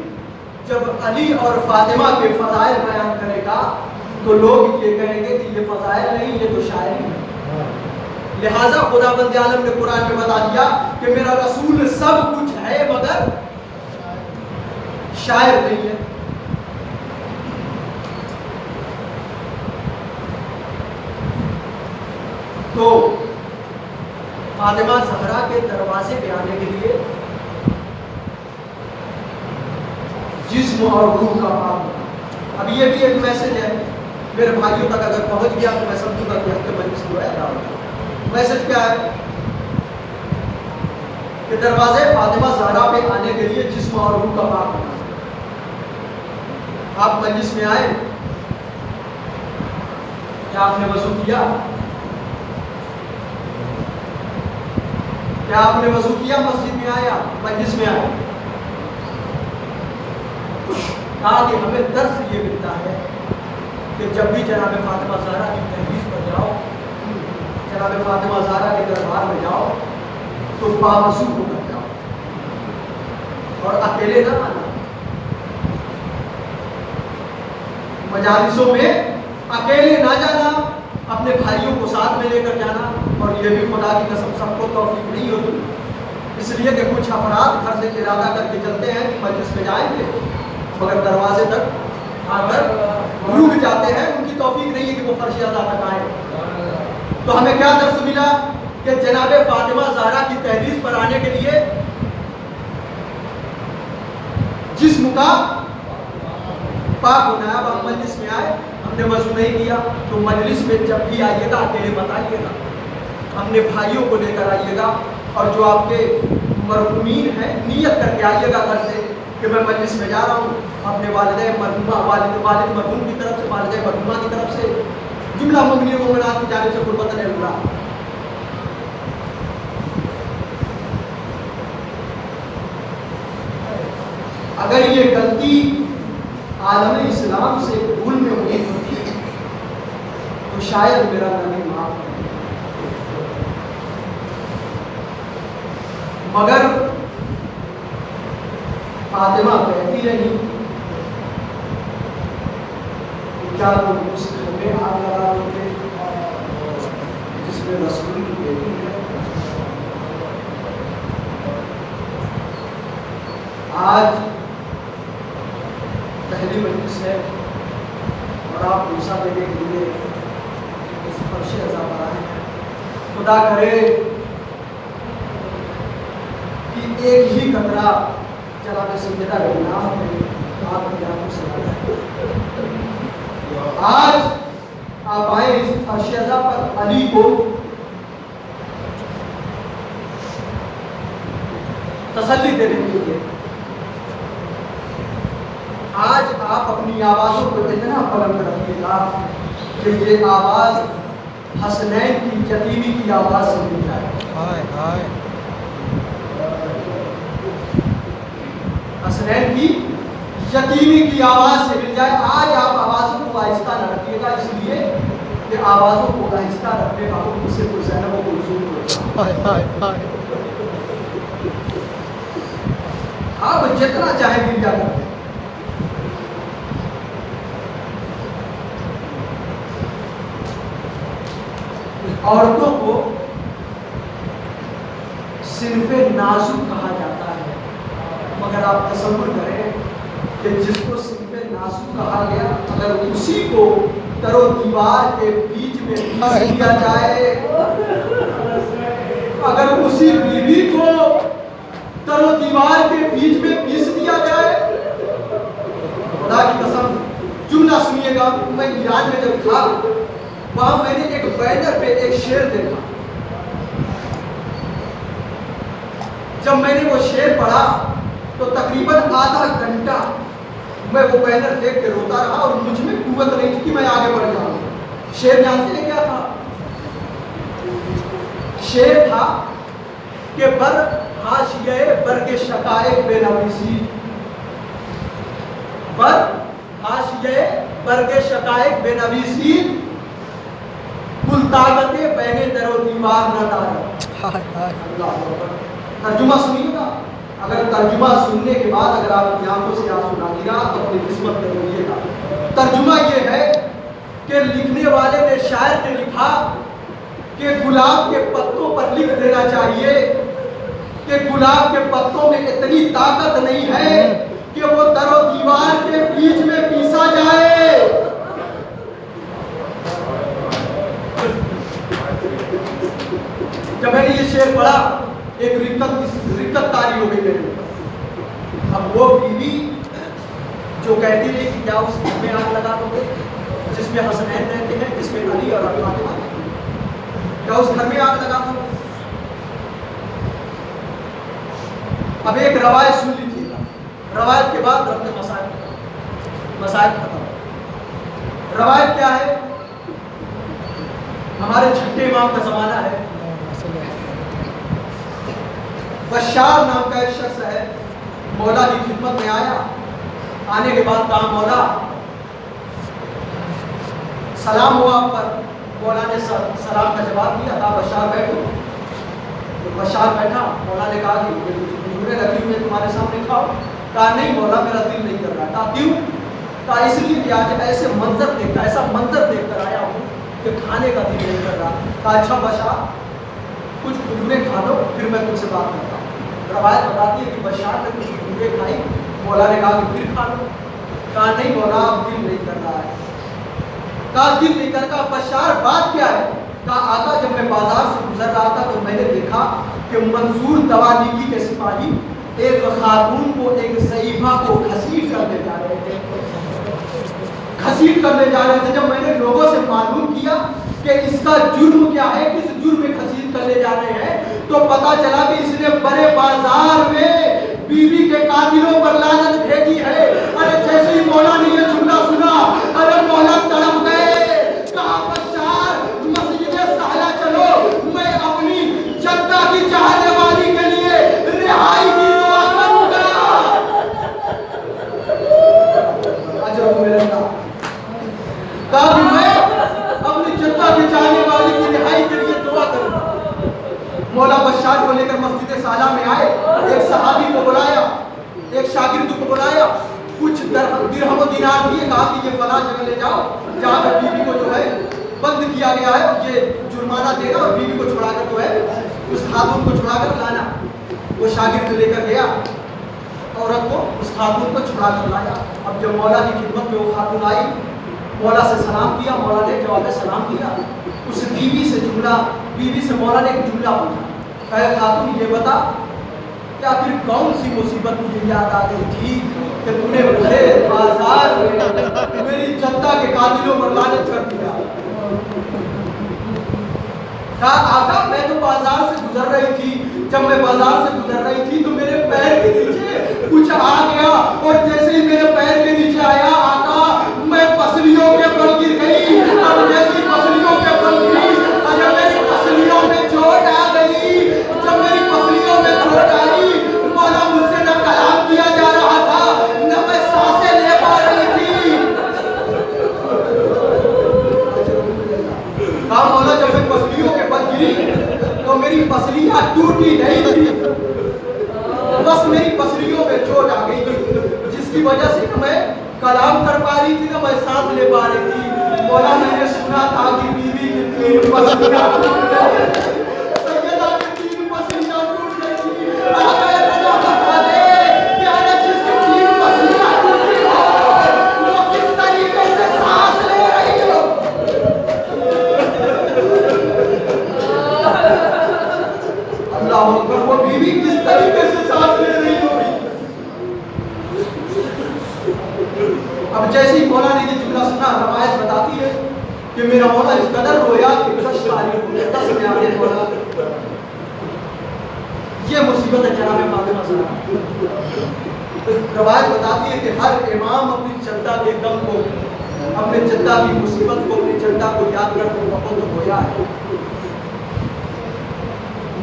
جب علی اور فاطمہ کے فضائل بیان کرے گا تو لوگ یہ کہیں گے کہ یہ فضائل نہیں، یہ تو شاعری ہے۔ لہٰذا خداوند عالم نے قرآن میں بتا دیا کہ میرا رسول سب کچھ ہے مگر شاعر نہیں ہے۔ تو فاطمہ زہرا کے دروازے پہ آنے کے لیے جسم اور روح کا پاک ہونا۔ اب یہ بھی ایک میسج ہے میرے بھائیوں تک، اگر پہنچ گیا تو میں سمجھوں گا کہ ہفتے مجلس جو ہے میسج کیا ہے کہ دروازے فاطمہ زہرا پہ آنے کے لیے جسم اور روح کا پاک ہونا۔ آپ مجلس میں آئے، کیا آپ نے وضو کیا؟ کیا آپ نے وضو کیا؟ مسجد میں آیا، مجلس میں آئے، کہا کہ ہمیں درس یہ ملتا ہے کہ جب بھی جناب فاطمہ زہرا کی تحریر پر جاؤ، جناب فاطمہ زہرا کے دربار میں جاؤ تو باوضو ہو کر جاؤ اور اکیلے نہ آنا۔ مجالسوں میں اکیلے نہ جانا، اپنے بھائیوں کو ساتھ میں لے کر جانا، اور یہ بھی خدا کی قسم سب کو توفیق نہیں ہوتی، اس لیے کہ کچھ افراد گھر سے ارادہ کر کے چلتے ہیں کہ مجلس میں جائیں گے، مگر دروازے تک آ کر رک جاتے ہیں، ان کی توفیق نہیں ہے کہ وہ فرش اعضاء تک آئیں۔ تو ہمیں کیا درس ملا کہ جناب فاطمہ زہرا کی تحریر پر آنے کے لیے جسم کا پاک ہونا ہے۔ اب ہم مجلس میں آئے، ہم نے وضو نہیں کیا، تو مجلس میں جب بھی آئیے گا اکیلے مت آئیے گا، اپنے بھائیوں کو لے کر آئیے گا، اور جو آپ کے مرحومین ہیں نیت کر کے آئیے گا گھر سے کہ میں مجلس میں جا رہا ہوں، اپنے والدہ مرحومہ والد مرحوم کی طرف سے، والدہ مرحومہ کی طرف سے، جملہ مبنی مومنات کی جانب سے قربت اللہ۔ اگر یہ غلطی عالم اسلام سے بھول میں ہوئی ہوتی تو شاید میرا نبی معاف کرے، مگر فاطمہ کہتی رہی کیا تم اس گھر میں آگ لگا دو گے جس میں رسول کی بیٹی ہے؟ آج پہلی مجلس ہے اور آپ پوچھا دینے کے لیے اس فرش اعضاء پر آئے ہیں، خدا کرے کہ ایک ہی قطرہ جناب سیدہ امام میں آپ کی آنکھوں سے آیا ہے۔ آج آپ آئے اس فرش اعضاء پر علی کو تسلی دینے کے لیے۔ آج آپ اپنی آوازوں کو اتنا بلند رکھیے گا کہ یہ آواز حسنین کی یتیمی کی آواز سے مل جائے، حسنین کی یتیمی کی آواز سے مل جائے۔ آج آپ آوازوں کو آہستہ نہ رکھیے گا، اس لیے کہ آوازوں کو آہستہ رکھنے کا حکم صرف زینب و کلثوم کو ہوتا ہے۔ آپ جتنا چاہے مل جا کرتے، عورتوں کو صنف نازک کہا جاتا ہے، مگر آپ تصور کریں کہ جس کو صنف نازک کہا گیا اگر اسی کو در و دیوار کے بیچ میں پیس دیا جائے، اگر اسی بیوی کو در و دیوار کے بیچ میں پیس دیا جائے، خدا کی قسم جملہ سنیے گا، میں ایران میں جب تھا وہاں میں نے ایک بینر پہ ایک شعر دیکھا، جب میں نے وہ شعر پڑھا تو تقریباً آدھا گھنٹہ میں وہ بینر دیکھ کے روتا رہا، اور مجھ میں قوت نہیں تھی کہ میں آگے بڑھ جاؤں۔ شعر جانتے ہیں کیا تھا؟ شعر تھا کہ بر حاشیہ برگ شقائق بے نویسی، بر حاشیہ برگ شقائق بے نویسی، کل طاقت بین در و دیوار نہ دارے۔ ترجمہ سنیے گا، اگر ترجمہ سننے کے بعد اگر آپ کی آنکھوں سے آنسو نہ گرا تو اپنی قسمت میں روئیے گا۔ ترجمہ یہ ہے کہ لکھنے والے نے، شاعر نے لکھا کہ گلاب کے پتوں پر لکھ دینا چاہیے کہ گلاب کے پتوں میں اتنی طاقت نہیں ہے کہ وہ در و دیوار کے بیچ میں پیسا جائے۔ جب میں نے یہ شعر پڑھا ایک رقت طاری ہو گئی میرے اوپر۔ اب وہ بیوی جو کہتی رہی کہ کیا اس گھر میں آگ لگا دو گے جس میں حسنین رہتے ہیں، جس میں علی اور فاطمہ، کیا اس گھر میں آگ لگا دو؟ اب ایک روایت سن لیجیے گا، روایت کے بعد ربط مسائل ختم۔ روایت کیا ہے؟ ہمارے چھٹے امام کا زمانہ ہے، بشار نام کا ایک شخص ہے، مولا کی خدمت میں آیا، آنے کے بعد کہا مولا سلام ہوا آپ پر، مولا نے سلام کا جواب دیا، کہا بشار بیٹھو، بشار بیٹھا، مولا نے کہا کہ کھجوریں رکھی ہوئی تمہارے سامنے کھاؤ، کہا نہیں مولا میرا دل نہیں کر رہا، کہا کیوں؟ کہا اس لیے کہ آج ایسے منظر دیکھ کر ایسا منظر دیکھ کر آیا ہوں کہ کھانے کا دل نہیں کر رہا. کہا اچھا بشار کچھ کھجوریں کھا لو پھر میں تم سے بات کرتا ہوں. روایت بتاتی ہے کہ بشار نے کچھ کھجوریں کھائی. مولا نے کہا کہ پھر کھا لو. کہا نہیں مولا اب دل نہیں کر رہا ہے. کہا دل نہیں کر. کہا بشار بات کیا ہے؟ کہا آقا جب میں بازار سے گزر رہا تھا تو میں نے دیکھا کہ منصور دوانیکی کے سپاہی ایک خاتون کو ایک ضعیفہ کو گھسیٹ کر لے جا رہے تھے. گھسیٹ کر لے جا رہے تھے. جب میں نے لوگوں سے معلوم کیا کہ اس کا جرم کیا ہے, کس جرم میں گھسیٹ کر لے جا رہے ہیں, تو پتا چلا کہ اس نے بڑے بازار میں بیوی کے قاتلوں پر لعنت بھیجی ہے. ارے جیسے ہی مولا نے یہ جملہ سنا ارے مولا تڑپ گئے. کہا بشار مسجد سہلا چلو میں اپنی جدہ کی چاہنے والی کے لیے رہائی کی دعا کروں گا. اجر ملے گا. کہا کہ میں اپنی جدہ کی چاہنے والی کی رہائی کے لیے دعا کروں گا. مولا بشار کو لے کر مسجد سالہ میں آئے. ایک صحابی کو بلایا, ایک شاگرد کو بلایا, کچھ درہم و دینار دیے. کہا کہ یہ فلاں جگہ لے جاؤ جہاں پر بیوی کو جو ہے بند کیا گیا ہے, یہ جرمانہ دے گا اور بیوی کو چھڑا کر جو ہے اس خاتون کو چھڑا کر لانا. وہ شاگرد لے کر گیا عورت کو, اس خاتون کو چھڑا کر لایا. اب جب مولا کی خدمت میں وہ خاتون آئی, مولا سے سلام کیا. مولا نے جواب سلام کیا. اس بیوی سے مولا نے ایک جملہ پوچھا. کہا خاتون یہ بتا کہ آخر کون سی مصیبت تجھے یاد آ گئی تھی کہ تم نے بڑے بازار میں میری جدہ کے قاتلوں پر لعنت کر دیا. کہا آقا میں تو بازار سے گزر رہی تھی. جب میں بازار سے گزر رہی تھی تو میرے پیر کے نیچے کچھ آ گیا اور جیسے ہی میرے پیر کے نیچے آیا آقا میں پسلیوں کے بل گر گئی. اور جیسے ہی پسلیوں کے بل گری جب میری پسلیوں میں چوٹ آ گئی, جب میری پسلیوں میں چوٹ آئی مولا مجھ سے نہ کلام کیا جا رہا تھا نہ میں سانسیں لے پا رہی تھی. کہا مولا جب میں پسلیوں کے بل گری تو میری پسلیاں ٹوٹی نہیں تھی, بس میری پسلیوں میں چوٹ آ گئی جس کی وجہ سے میں کلام کر پا رہی تھی نہ میں سانس لے پا رہی تھی. مولا میں نے سنا تھا کہ بیوی کی 3 پسلیاں ٹوٹ گئی. سیدہ کی 3 پسلیاں ٹوٹ گئی تھی. آقا رضا بتا دے کہ اگر جس کی 3 پسلیاں ٹوٹی ہو وہ کس طریقے سے سانس لے رہی ہو. اللہ اکبر. وہ بیوی کس طریقے سے سانس لے رہی ہوگی. اب جیسے ہی مولا نے یہ جملہ سنا, روایت بتاتی ہے کہ میرا مولا اس قدر رویا کہ 10 تاریخ ہو گیا. 10 میں آگے مولا یہ مصیبت ہے جناب فاطمہ زہرا. روایت بتاتی ہے کہ ہر امام اپنی جدہ کے غم کو, اپنے جدہ کی مصیبت کو, اپنی جدہ کو یاد کر کے بہت رویا ہے.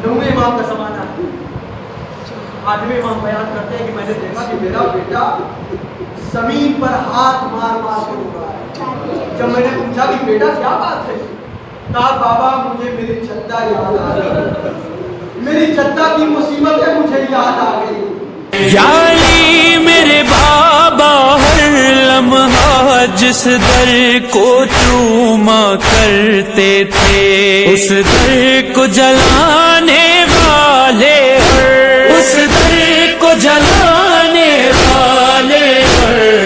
9ویں امام کا زمانہ ہے. 8ویں امام بیان کرتے ہیں کہ میں نے دیکھا کہ میرا بیٹا زمین پر ہاتھ مار مار کے رو رہا ہے. جب میں نے پوچھا کہ بیٹا کیا بات ہے, کہا بابا مجھے میری جدہ یاد آ گئی, میری جدہ کی مصیبت ہے مجھے یاد آ گئی. یعنی میرے بابا ہر لمحہ جس در کو چوما کرتے تھے اس در کو جلانے والے, اس در کو جلانے والے,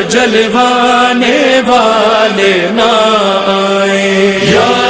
جلوانے والے نہ